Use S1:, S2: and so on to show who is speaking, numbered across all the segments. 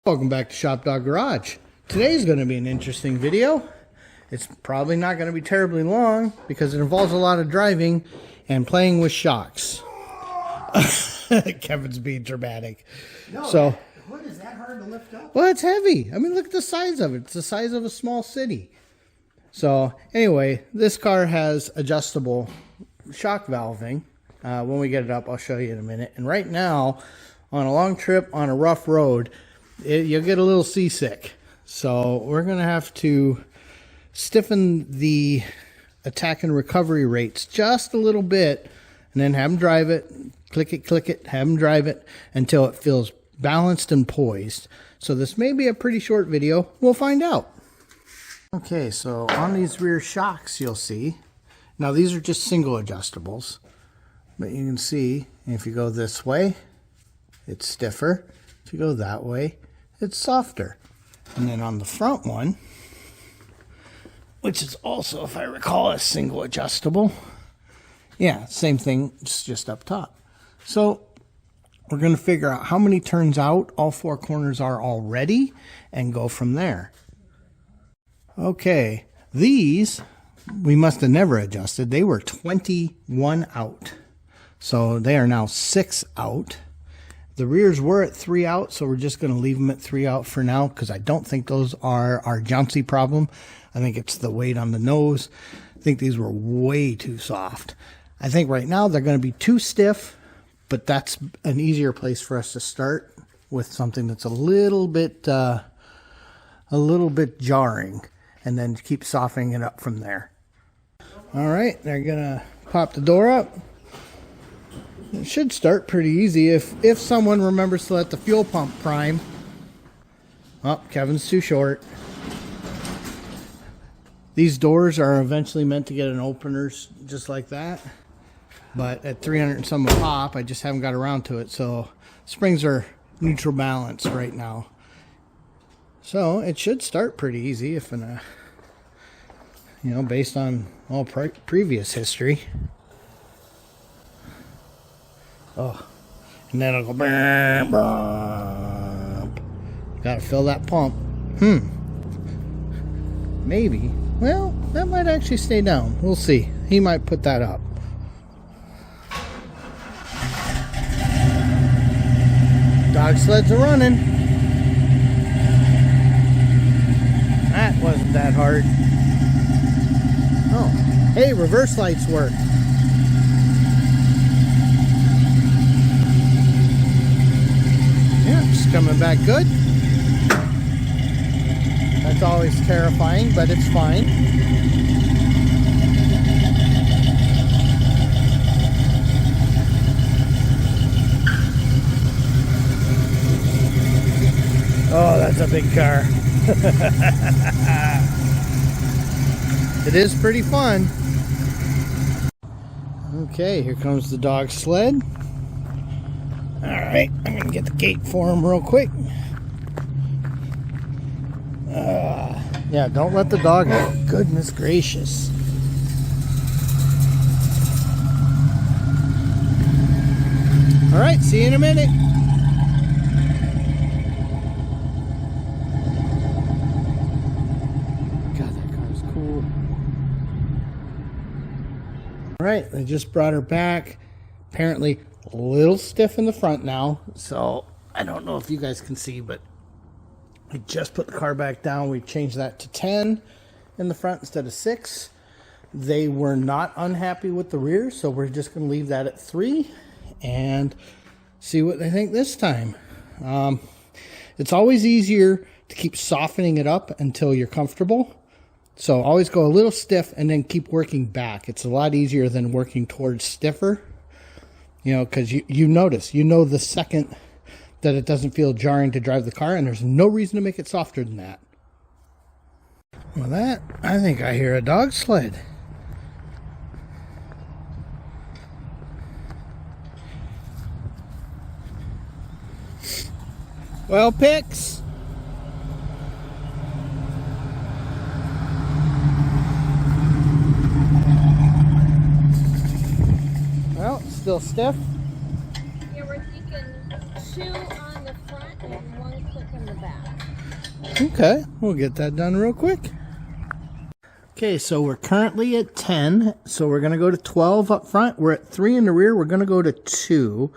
S1: Welcome back to ShopDog-Garage. Today's going to be an interesting video. It's probably not going to be terribly long because it involves a lot of driving and playing with shocks. Kevin's being dramatic.
S2: No,
S1: so,
S2: what is that hard to lift up?
S1: Well, it's heavy. I mean, look at the size of it. It's the size of a small city. So, anyway, this car has adjustable shock valving. When we get it up, I'll show you in a minute. And right now, on a long trip on a rough road, you'll get a little seasick. So we're going to have to stiffen the attack and recovery rates just a little bit and then have them drive it, click it, have them drive it until it feels balanced and poised. So this may be a pretty short video. We'll find out. Okay, so on these rear shocks you'll see, now these are just single adjustables, but you can see if you go this way, it's stiffer. If you go that way, it's softer. And then on the front one, which is also, if I recall, a single adjustable, yeah, same thing, it's just up top. So we're going to figure out how many turns out all four corners are already and go from there. Okay, these we must have never adjusted. They were 21 out. So they are now 6 out. The rears were at 3 out, so we're just going to leave them at 3 out for now because I don't think those are our jouncy problem. I think it's the weight on the nose. I think these were way too soft. I think right now they're going to be too stiff, but that's an easier place for us to start with something that's a little bit jarring, and then keep softening it up from there. All right, they're going to pop the door up. It should start pretty easy if someone remembers to let the fuel pump prime. Oh, Kevin's too short. These doors are eventually meant to get an openers just like that. But at 300 and some a pop, I just haven't got around to it. So springs are neutral balance right now. So it should start pretty easy if based on all previous history. Oh, and then it'll go bam, bam. Gotta fill that pump. Maybe. Well, that might actually stay down. We'll see. He might put that up. Dog sleds are running. That wasn't that hard. Oh, hey, reverse lights work. Coming back good. That's always terrifying, but it's fine. Oh, that's a big car. It is pretty fun. Okay, here comes the dog sled. Alright, I'm going to get the gate for him real quick. Yeah, don't let the dog out. Goodness gracious. Alright, see you in a minute. God, that car is cool. Alright, I just brought her back. Apparently a little stiff in the front now, so I don't know if you guys can see, but we just put the car back down. We changed that to 10 in the front instead of 6. They were not unhappy with the rear, so we're just going to leave that at 3 and see what they think this time. It's always easier to keep softening it up until you're comfortable. So always go a little stiff and then keep working back. It's a lot easier than working towards stiffer. You know, because you notice, the second that it doesn't feel jarring to drive the car, and there's no reason to make it softer than that. Well, that, I think I hear a dog sled. Well, Pix. Well, still stiff.
S3: Yeah, we're thinking 2 on the front and 1 click on the back.
S1: Okay, we'll get that done real quick. Okay, so we're currently at 10, so we're going to go to 12 up front. We're at 3 in the rear. We're going to go to 2.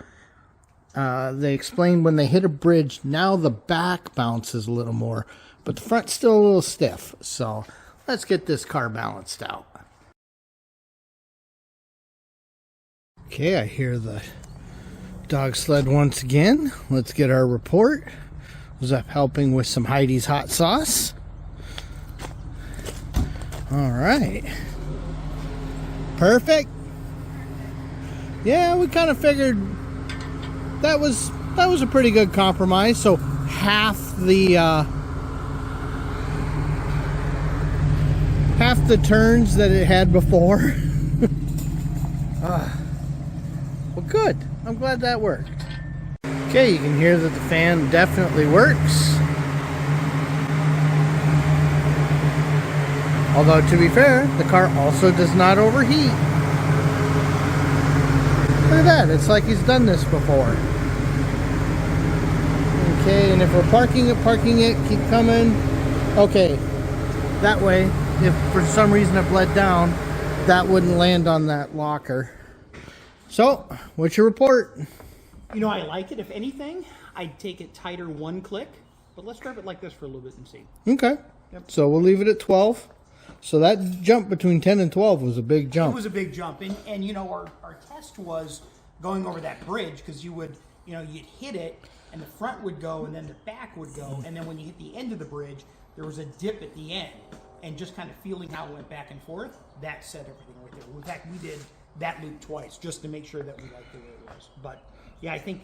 S1: They explained when they hit a bridge, now the back bounces a little more, but the front's still a little stiff. So let's get this car balanced out. Okay, I hear the dog sled once again. Let's get our report. Was up helping with some Heidi's hot sauce. All right. Perfect. Yeah, we kind of figured that was a pretty good compromise. So half the turns that it had before. Well, good. I'm glad that worked. Okay, you can hear that the fan definitely works. Although, to be fair, the car also does not overheat. Look at that. It's like he's done this before. Okay, and if we're parking it, keep coming. Okay, that way, if for some reason it bled down, that wouldn't land on that locker. So, what's your report?
S2: You know, I like it. If anything, I'd take it tighter one click. But let's drive it like this for a little bit and see.
S1: Okay. Yep. So we'll leave it at 12. So that jump between 10 and 12 was a big jump.
S2: It was a big jump. And you know, our test was going over that bridge because you'd hit it and the front would go and then the back would go. And then when you hit the end of the bridge, there was a dip at the end. And just kind of feeling how it went back and forth, that set everything right there. In fact, we did that loop twice just to make sure that we liked the way it was. But yeah, I think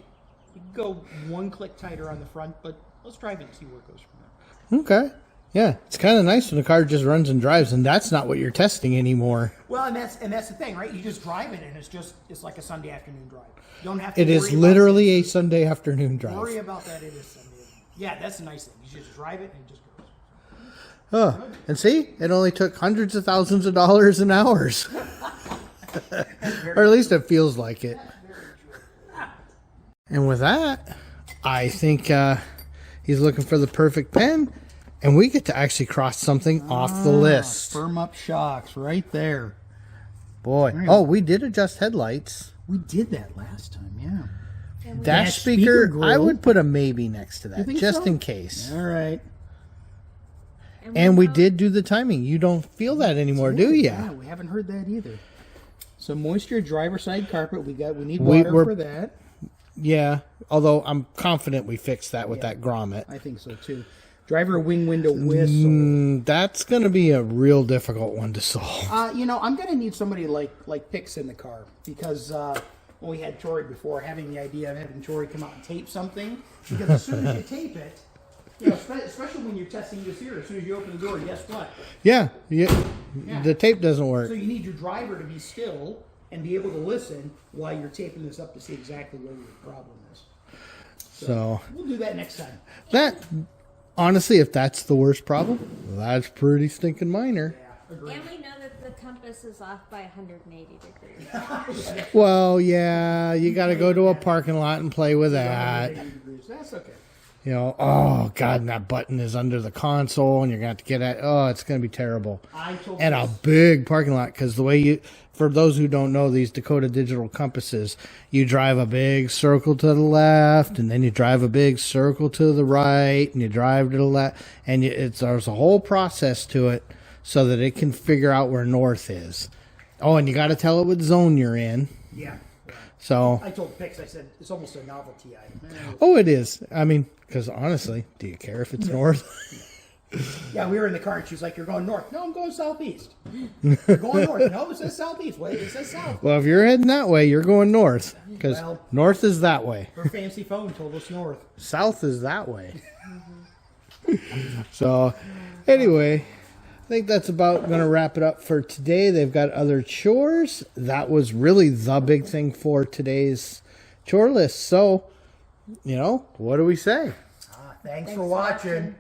S2: we could go one click tighter on the front, but let's drive it and see where it goes from there.
S1: Okay. Yeah, it's kind of nice when the car just runs and drives, and that's not what you're testing anymore.
S2: Well, and that's the thing, right? You just drive it, and it's like a Sunday afternoon drive. You don't have to.
S1: It is literally a Sunday afternoon drive.
S2: Worry about that. It is Sunday. Yeah, that's the nice thing. You just drive it and it just goes.
S1: Oh, and see, it only took hundreds of thousands of dollars and hours, or at least it feels like it. And with that, I think he's looking for the perfect pen. And we get to actually cross something off the list.
S2: Firm up shocks right there.
S1: Boy. Oh, we did adjust headlights.
S2: We did that last time, yeah.
S1: Dash speaker, I would put a maybe next to that, just in case.
S2: All right.
S1: And we did do the timing. You don't feel that anymore, do you?
S2: Yeah, we haven't heard that either. So moisture driver side carpet, we need water for that.
S1: Yeah, although I'm confident we fixed that with that grommet.
S2: I think so too. Driver wing window whistle.
S1: That's going to be a real difficult one to solve.
S2: You know, I'm going to need somebody like Pix in the car because when we had Tori before, having the idea of having Tori come out and tape something, because as soon as you tape it, you know, especially when you're testing this here, as soon as you open the door, guess what?
S1: Yeah, the tape doesn't work.
S2: So you need your driver to be still and be able to listen while you're taping this up to see exactly where your problem is. So we'll do that next time.
S1: Honestly, if that's the worst problem, that's pretty stinking minor.
S3: And we know that the compass is off by 180 degrees.
S1: Well, yeah, you got to go to a parking lot and play with that.
S2: That's okay.
S1: You know, oh, God, and that button is under the console, and you're going to have to get at it's going to be terrible. And a big parking lot, because the way for those who don't know these Dakota digital compasses, you drive a big circle to the left, and then you drive a big circle to the right, and you drive to the left, and there's a whole process to it so that it can figure out where north is. Oh, and you got to tell it what zone you're in.
S2: Yeah.
S1: So
S2: I told Pix, I said, it's almost a novelty item.
S1: Oh, it is. I mean, because honestly, do you care if it's north?
S2: Yeah, we were in the car and she's like, you're going north. No, I'm going southeast. You're going north. No, it says southeast. Wait, it says south.
S1: Well, if you're heading that way, you're going north. Because north is that way.
S2: Her fancy phone told us north.
S1: South is that way. So, anyway, I think that's about going to wrap it up for today. They've got other chores. That was really the big thing for today's chore list. So, you know, what do we say?
S2: Thanks for watching.